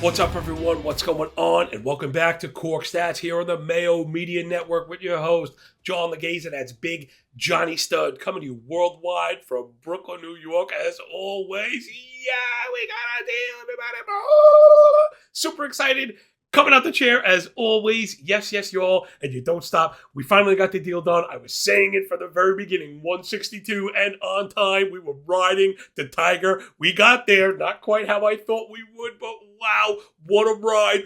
What's up, everyone? What's going on? And welcome back to Corked Stats here on the Mayo Media Network with your host, John Laghezza. That's Big Johnny Stud coming to you worldwide from Brooklyn, New York. As always, yeah, we got a deal, everybody. Super excited. Coming out the chair, as always. Yes, y'all. And you don't stop. We finally got the deal done. I was saying it from the very beginning. 162 and on time. We were riding the Tiger. We got there. Not quite how I thought we would, but wow, what a ride.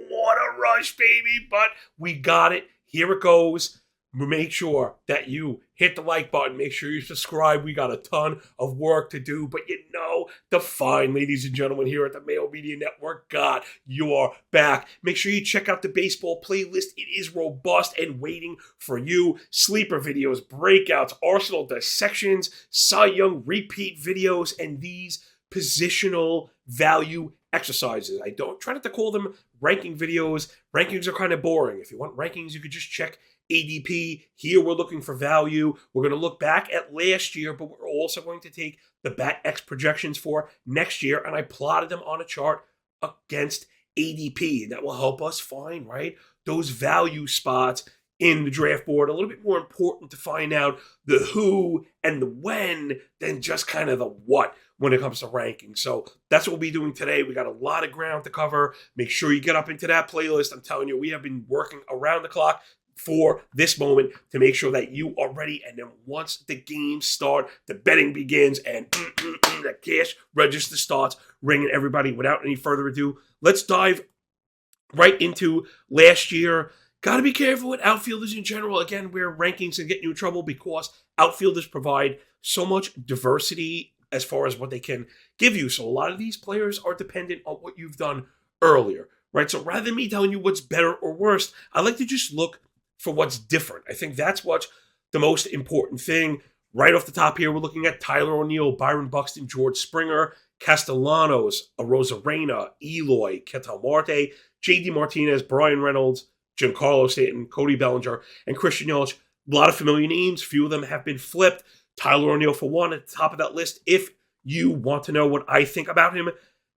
What a rush, baby. But we got it. Here it goes. Make sure that you hit the like button. Make sure you subscribe. We got a ton of work to do. But you know, the fine ladies and gentlemen here at the Mayo Media Network got your back. Make sure you check out the baseball playlist. It is robust and waiting for you. Sleeper videos, breakouts, Arsenal dissections, Cy Young repeat videos, and these positional value exercises. I don't try not to call them ranking videos. Rankings are kind of boring. If you want rankings, you could just check ADP. Here we're looking for value. We're going to look back at last year, but we're also going to take the BAT-X projections for next year, and I plotted them on a chart against ADP. That will help us find, right, those value spots in the draft board. A little bit more important to find out the who and the when than just kind of the what when it comes to ranking. So that's what we'll be doing today. We got a lot of ground to cover. Make sure you get up into that playlist. I'm telling you, we have been working around the clock for this moment to make sure that you are ready. And then once the games start, the betting begins, and the cash register starts ringing. Everybody, without any further ado, let's dive right into last year. Got to be careful with outfielders in general. Again, where rankings can get you in trouble because outfielders provide so much diversity as far as what they can give you. So a lot of these players are dependent on what you've done earlier, right? So rather than me telling you what's better or worse, I like to just look for what's different. I think that's what's the most important thing. Right off the top here, we're looking at Tyler O'Neill, Byron Buxton, George Springer, Castellanos, Arozarena, Eloy, Ketel Marte, J.D. Martinez, Brian Reynolds, Giancarlo Stanton, Cody Bellinger, and Christian Yelich. A lot of familiar names. Few of them have been flipped. Tyler O'Neill, for one, at the top of that list. If you want to know what I think about him,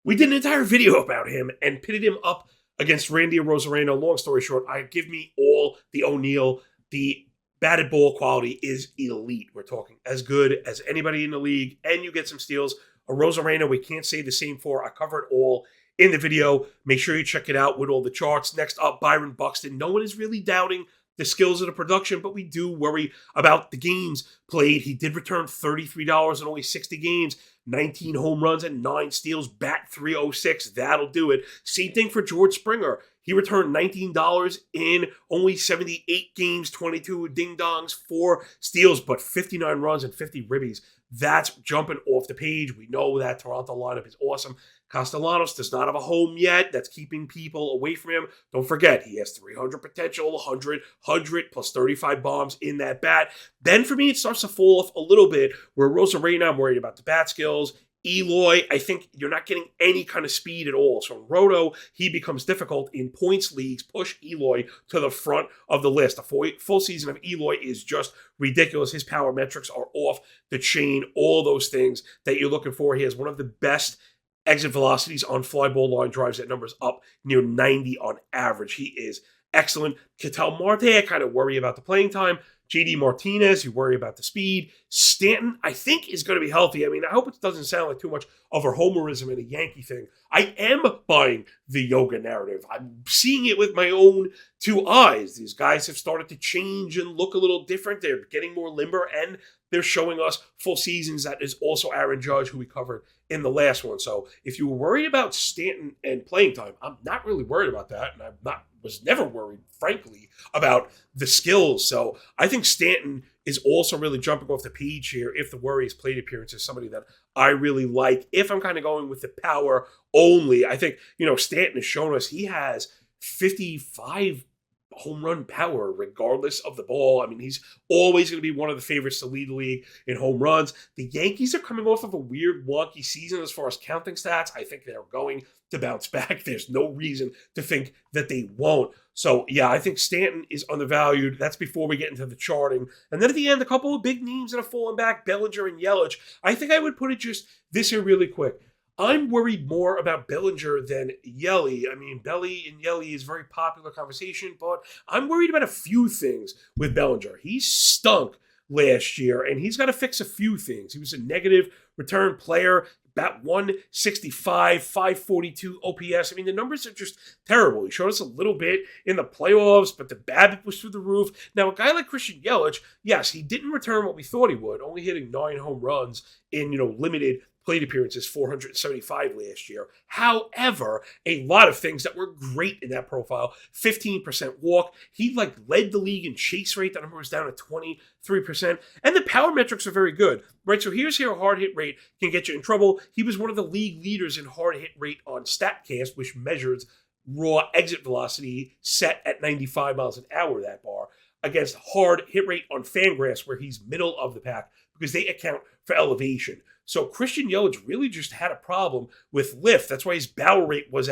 we did an entire video about him and pitted him up against Randy Arozarena. Long story short, give me all the O'Neill. The batted ball quality is elite. We're talking as good as anybody in the league, and you get some steals. Arozarena, we can't say the same for. I covered all in the video. Make sure you check it out with all the charts. Next up, Byron Buxton. No one is really doubting the skills of the production, but we do worry about the games played. He did return $33 in only 60 games, 19 home runs and 9 steals, bat 306. That'll do it. Same thing for George Springer. He returned $19 in only 78 games, 22 ding-dongs, 4 steals, but 59 runs and 50 ribbies. That's jumping off the page. We know that Toronto lineup is awesome. Castellanos does not have a home yet. That's keeping people away from him. Don't forget, he has 300 potential, 100 plus 35 bombs in that bat. Then for me, it starts to fall off a little bit, where Arozarena, I'm worried about the bat skills. Eloy, I think you're not getting any kind of speed at all. So in Roto, he becomes difficult. In points leagues, push Eloy to the front of the list. A full season of Eloy is just ridiculous. His power metrics are off the chain. All those things that you're looking for. He has one of the best exit velocities on fly ball line drives. That number's up near 90 on average. He is excellent. Ketel Marte, I kind of worry about the playing time. J.D. Martinez, you worry about the speed. Stanton, I think, is going to be healthy. I mean, I hope it doesn't sound like too much of a homerism and a Yankee thing. I am buying the yoga narrative. I'm seeing it with my own 2 eyes. These guys have started to change and look a little different. They're getting more limber, and they're showing us full seasons. That is also Aaron Judge, who we covered in the last one. So if you were worried about Stanton and playing time, I'm not really worried about that, and was never worried, frankly, about the skills. So I think Stanton is also really jumping off the page here. If the worry is plate appearances, somebody that I really like. If I'm kind of going with the power only, I think, Stanton has shown us he has 55 home run power regardless of the ball. I mean, he's always going to be one of the favorites to lead the league in home runs. The Yankees are coming off of a weird, wonky season as far as counting stats. I think they're going to bounce back. There's no reason to think that they won't. So, yeah, I think Stanton is undervalued. That's before we get into the charting. And then at the end, a couple of big names that have fallen back, Bellinger and Yelich. I think I would put it just this here really quick. I'm worried more about Bellinger than Yelly. I mean, Belly and Yelly is a very popular conversation, but I'm worried about a few things with Bellinger. He stunk last year, and he's got to fix a few things. He was a negative return player, about 165, 542 OPS. I mean, the numbers are just terrible. He showed us a little bit in the playoffs, but the BABIP was through the roof. Now, a guy like Christian Yelich, yes, he didn't return what we thought he would, only hitting 9 home runs in, limited plate appearances, 475 last year. However, a lot of things that were great in that profile. 15% walk. He led the league in chase rate. That number was down to 23%. And the power metrics are very good, right? So here's how a hard hit rate can get you in trouble. He was one of the league leaders in hard hit rate on StatCast, which measures raw exit velocity set at 95 miles an hour, that bar, against hard hit rate on Fangraphs, where he's middle of the pack, because they account for elevation. So Christian Yelich really just had a problem with lift. That's why his barrel rate was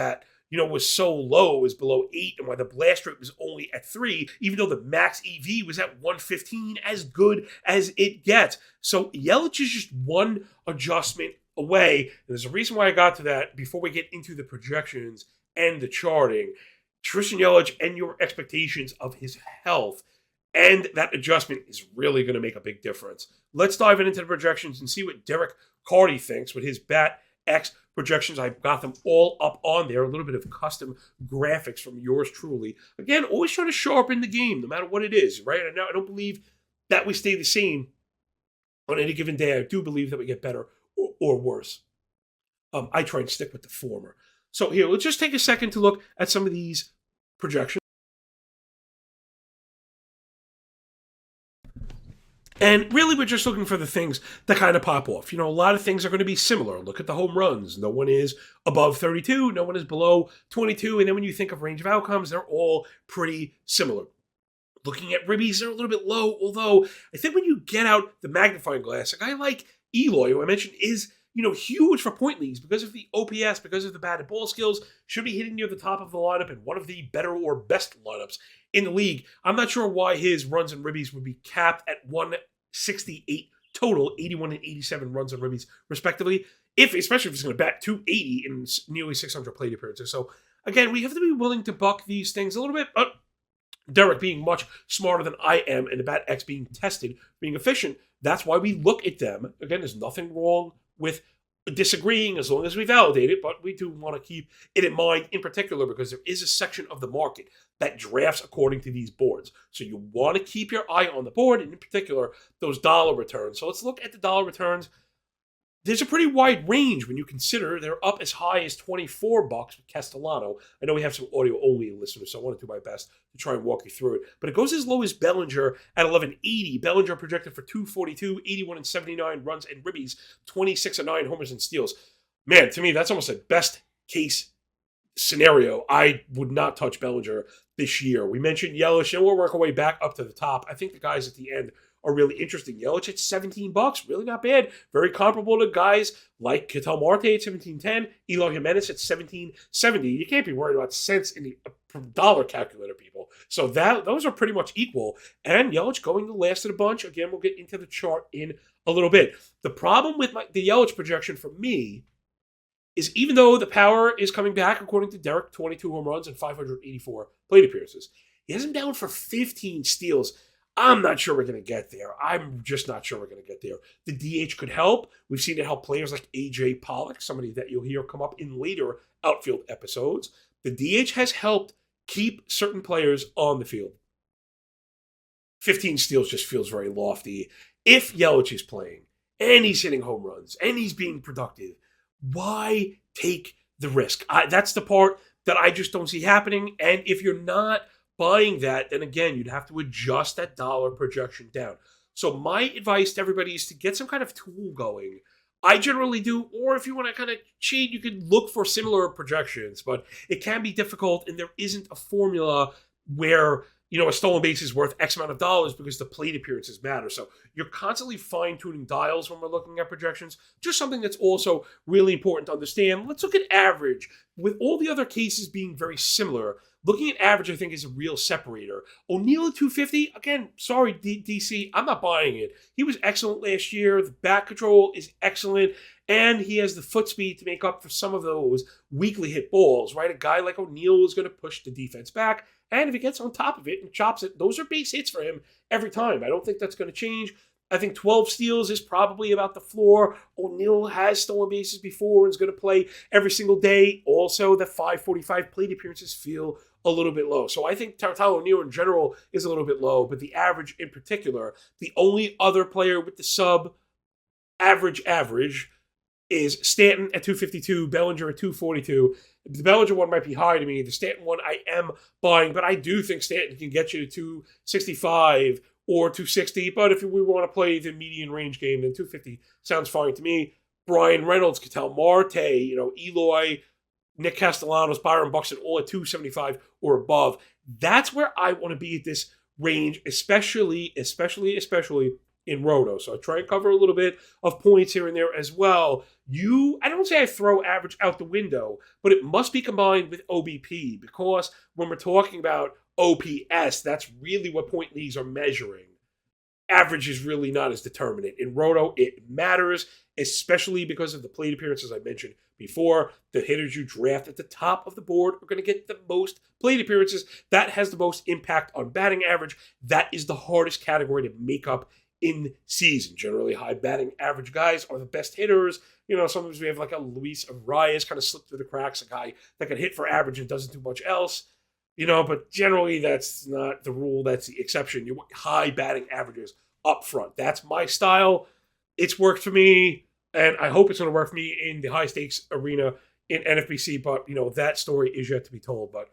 so low, was below 8, and why the blast rate was only at 3, even though the max EV was at 115, as good as it gets. So Yelich is just one adjustment away. And there's a reason why I got to that before we get into the projections and the charting. Christian Yelich and your expectations of his health, and that adjustment is really going to make a big difference. Let's dive into the projections and see what Derek Carty thinks with his Bat X projections. I've got them all up on there. A little bit of custom graphics from yours truly. Again, always trying to sharpen the game, no matter what it is, right? I don't believe that we stay the same on any given day. I do believe that we get better or worse. I try and stick with the former. So here, let's just take a second to look at some of these projections. And really, we're just looking for the things that kind of pop off. A lot of things are going to be similar. Look at the home runs. No one is above 32. No one is below 22. And then when you think of range of outcomes, they're all pretty similar. Looking at ribbies, they're a little bit low. Although, I think when you get out the magnifying glass, a guy like Eloy, who I mentioned, is huge for point leagues because of the OPS, because of the bat and ball skills, should be hitting near the top of the lineup and one of the better or best lineups in the league. I'm not sure why his runs and ribbies would be capped at 168 total, 81 and 87 runs and ribbies respectively, especially if he's going to bat 280 in nearly 600 plate appearances. So again, we have to be willing to buck these things a little bit. Derek being much smarter than I am, and the Bat X being tested, being efficient, that's why we look at them. Again, there's nothing wrong with disagreeing as long as we validate it, but we do want to keep it in mind in particular because there is a section of the market that drafts according to these boards. So you want to keep your eye on the board, and in particular, those dollar returns. So let's look at the dollar returns. There's a pretty wide range when you consider they're up as high as $24 with Castellano. I know we have some audio-only listeners, so I want to do my best to try and walk you through it. But it goes as low as Bellinger at 1180. Bellinger projected for 242, 81 and 79 runs and ribbies, 26 and 9 homers and steals. Man, to me, that's almost a best-case scenario. I would not touch Bellinger this year. We mentioned Yelich, and we'll work our way back up to the top. I think the guys at the end are really interesting. Yelich at $17, really not bad. Very comparable to guys like Ketel Marte at $17.10, Eloy Jimenez at $17.70. You can't be worried about cents in the dollar calculator, people. So those are pretty much equal. And Yelich going the last of the bunch. Again, we'll get into the chart in a little bit. The problem with the Yelich projection for me is even though the power is coming back, according to Derek, 22 home runs and 584 plate appearances, he has him down for 15 steals. I'm not sure we're going to get there. I'm just not sure we're going to get there. The DH could help. We've seen it help players like A.J. Pollock, somebody that you'll hear come up in later outfield episodes. The DH has helped keep certain players on the field. 15 steals just feels very lofty. If Yelich is playing, and he's hitting home runs, and he's being productive, why take the risk? That's the part that I just don't see happening. And if you're not buying that, then again, you'd have to adjust that dollar projection down. So my advice to everybody is to get some kind of tool going. I generally do, or if you want to kind of cheat, you can look for similar projections, but it can be difficult, and there isn't a formula where, a stolen base is worth X amount of dollars because the plate appearances matter. So you're constantly fine-tuning dials when we're looking at projections. Just something that's also really important to understand. Let's look at average. With all the other cases being very similar, looking at average, I think, is a real separator. O'Neal at 250, again, sorry, DC, I'm not buying it. He was excellent last year. The back control is excellent, and he has the foot speed to make up for some of those weakly hit balls, right? A guy like O'Neal is going to push the defense back, and if he gets on top of it and chops it, those are base hits for him every time. I don't think that's going to change. I think 12 steals is probably about the floor. O'Neal has stolen bases before and is going to play every single day. Also, the 545 plate appearances feel a little bit low. So I think Tyler O'Neill in general is a little bit low, but the average in particular, the only other player with the sub average is Stanton at 252, Bellinger at 242. The Bellinger one might be high to me. The Stanton one I am buying, but I do think Stanton can get you to 265 or 260. But if we want to play the median range game, then 250 sounds fine to me. Brian Reynolds, Ketel Marte, Eloy, Nick Castellanos, Byron Buxton, all at 275 or above. That's where I want to be at this range, especially in Roto. So I try and cover a little bit of points here and there as well. I don't say I throw average out the window, but it must be combined with OBP, because when we're talking about OPS, that's really what point leagues are measuring. Average is really not as determinant. In Roto, it matters, especially because of the plate appearances I mentioned before. The hitters you draft at the top of the board are going to get the most plate appearances. That has the most impact on batting average. That is the hardest category to make up in season. Generally, high batting average guys are the best hitters. Sometimes we have like a Luis Arias kind of slip through the cracks, a guy that can hit for average and doesn't do much else. But generally that's not the rule. That's the exception. You want high batting averages up front. That's my style. It's worked for me, and I hope it's going to work for me in the high stakes arena in NFBC. But, that story is yet to be told. But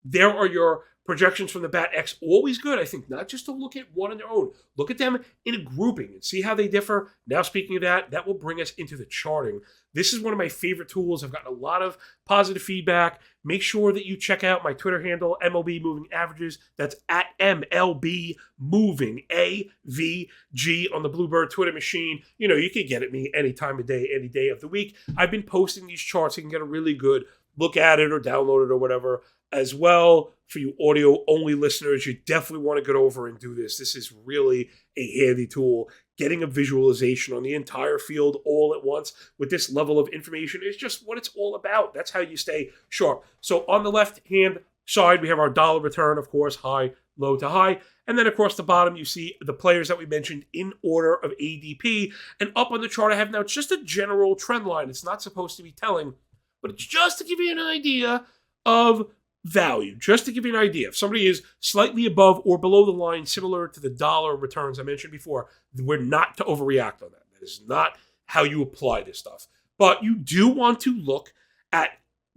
there are your projections from the Bat X. Always good, I think, not just to look at one on their own. Look at them in a grouping and see how they differ. Now, speaking of that will bring us into the charting. This is one of my favorite tools. I've gotten a lot of positive feedback. Make sure that you check out my Twitter handle, MLB Moving Averages. That's at MLB Moving, AVG, on the Bluebird Twitter machine. You can get at me any time of day, any day of the week. I've been posting these charts. You can get a really good look at it or download it or whatever. As well, for you audio-only listeners, you definitely want to get over and do this. This is really a handy tool. Getting a visualization on the entire field all at once with this level of information is just what it's all about. That's how you stay sharp. So on the left-hand side, we have our dollar return, of course, high, low to high. And then across the bottom, you see the players that we mentioned in order of ADP. And up on the chart I have now, it's just a general trend line. It's not supposed to be telling, but it's just to give you an idea of value, just to give you an idea. If somebody is slightly above or below the line, similar to the dollar returns I mentioned before, we're not to overreact on that. That is not how you apply this stuff. But you do want to look at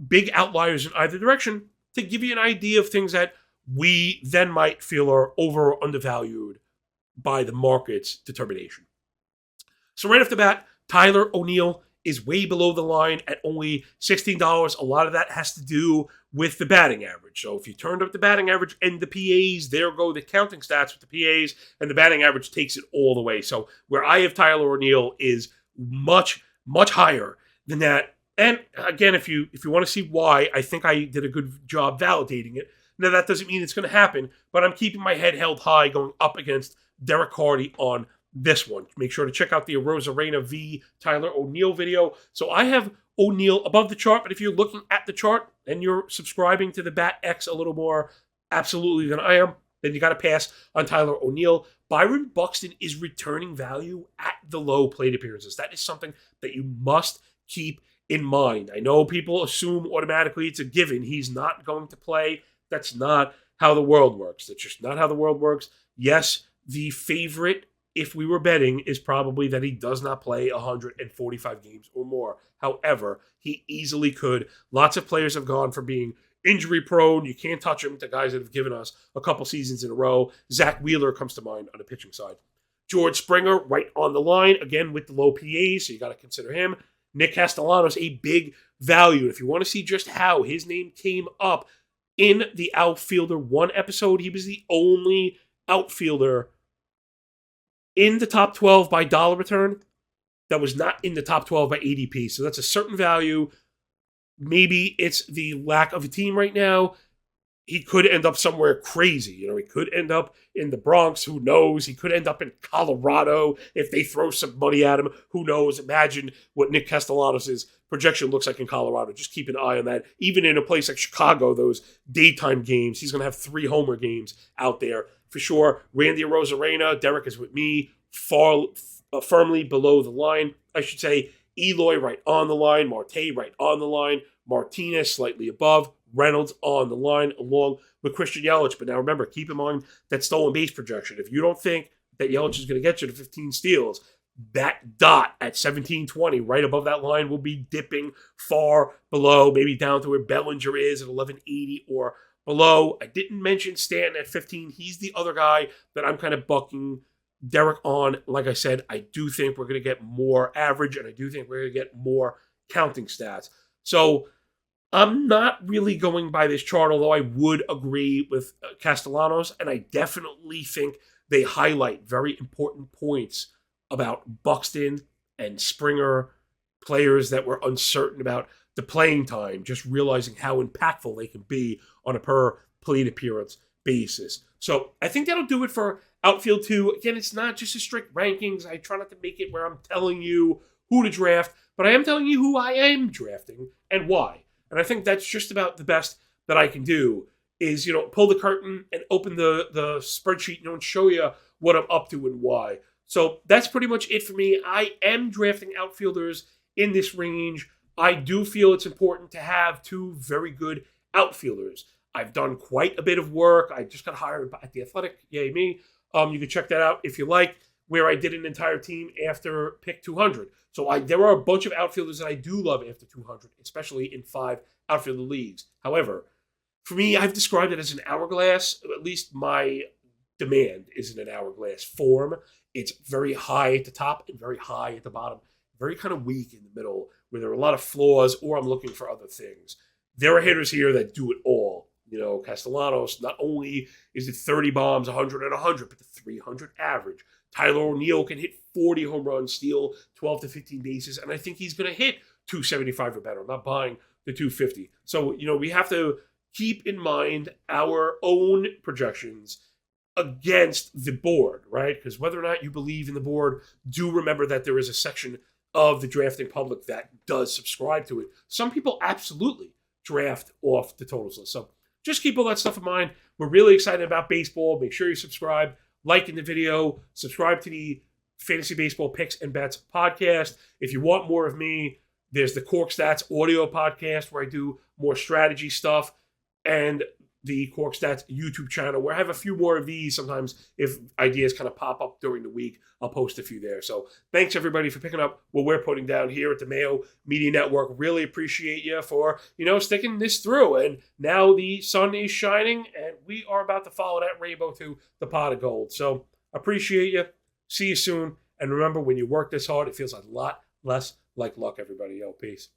big outliers in either direction to give you an idea of things that we then might feel are over or undervalued by the market's determination. So right off the bat, Tyler O'Neill is way below the line at only $16. A lot of that has to do with the batting average. So if you turned up the batting average and the PAs, there go the counting stats with the PAs, and the batting average takes it all the way. So where I have Tyler O'Neill is much, much higher than that. And again, if you want to see why, I think I did a good job validating it. Now, that doesn't mean it's going to happen, but I'm keeping my head held high going up against Derek Hardy on this one. Make sure to check out the Rosarena v. Tyler O'Neill video. So I have O'Neill above the chart, but if you're looking at the chart and you're subscribing to the Bat X a little more absolutely than I am, then you got to pass on Tyler O'Neill. Byron Buxton is returning value at the low plate appearances. That is something that you must keep in mind. I know people assume automatically it's a given. He's not going to play. That's not how the world works. That's just not how the world works. Yes, the favorite, if we were betting, is probably that he does not play 145 games or more. However, he easily could. Lots of players have gone from being injury prone, you can't touch him, to guys that have given us a couple seasons in a row. Zach Wheeler comes to mind on the pitching side. George Springer right on the line, again with the low PAs, so you got to consider him. Nick Castellanos, a big value. If you want to see just how his name came up in the Outfielder 1 episode, he was the only outfielder in the top 12 by dollar return that was not in the top 12 by ADP. So that's a certain value. Maybe it's the lack of a team right now. he could end up somewhere crazy. He could end up in the Bronx. Who knows? He could end up in Colorado if they throw some money at him. Who knows? Imagine what Nick Castellanos' projection looks like in Colorado. Just keep an eye on that. Even in a place like Chicago, those daytime games, he's going to have 3 homer games out there for sure. Randy Arozarena, Derek is with me, firmly below the line. I should say Eloy right on the line, Marte right on the line, Martinez slightly above, Reynolds on the line along with Christian Yelich. But now remember, keep in mind that stolen base projection. If you don't think that Yelich is going to get you to 15 steals, that dot at 1720 right above that line will be dipping far below, maybe down to where Bellinger is at 1180 or below. I didn't mention Stanton at 15. He's the other guy that I'm kind of bucking Derek on. Like I said, I do think we're going to get more average, and I do think we're going to get more counting stats. So I'm not really going by this chart, although I would agree with Castellanos, and I definitely think they highlight very important points about Buxton and Springer, players that were uncertain about the playing time, just realizing how impactful they can be on a per plate appearance basis. So I think that'll do it for Outfield 2. Again, it's not just a strict rankings. I try not to make it where I'm telling you who to draft, but I am telling you who I am drafting and why. And I think that's just about the best that I can do is, pull the curtain and open the spreadsheet, and show you what I'm up to and why. So that's pretty much it for me. I am drafting outfielders in this range. I do feel it's important to have 2 very good outfielders. I've done quite a bit of work. I just got hired at The Athletic. Yay me. You can check that out if you like, where I did an entire team after pick 200. So there are a bunch of outfielders that I do love after 200, especially in 5 outfielder leagues. However, for me, I've described it as an hourglass. At least my demand is in an hourglass form. It's very high at the top and very high at the bottom, very kind of weak in the middle, where there are a lot of flaws, or I'm looking for other things. There are hitters here that do it all. Castellanos, not only is it 30 bombs, 100 and 100, but the 300 average. Tyler O'Neill can hit 40 home runs, steal 12 to 15 bases, and I think he's going to hit 275 or better. I'm not buying the 250. So, we have to keep in mind our own projections against the board, right? Because whether or not you believe in the board, do remember that there is a section of the drafting public that does subscribe to it. Some people absolutely draft off the totals list. So just keep all that stuff in mind. We're really excited about baseball. Make sure you subscribe, like in the video, subscribe to the Fantasy Baseball Picks and Bets podcast. If you want more of me, there's the Corked Stats audio podcast where I do more strategy stuff, and the Corked Stats YouTube channel where I have a few more of these. Sometimes if ideas kind of pop up during the week, I'll post a few there. So thanks everybody for picking up what we're putting down here at the Mayo Media Network. Really appreciate you for, sticking this through. And now the sun is shining and we are about to follow that rainbow to the pot of gold. So appreciate you. See you soon. And remember, when you work this hard, it feels a lot less like luck, everybody. Peace.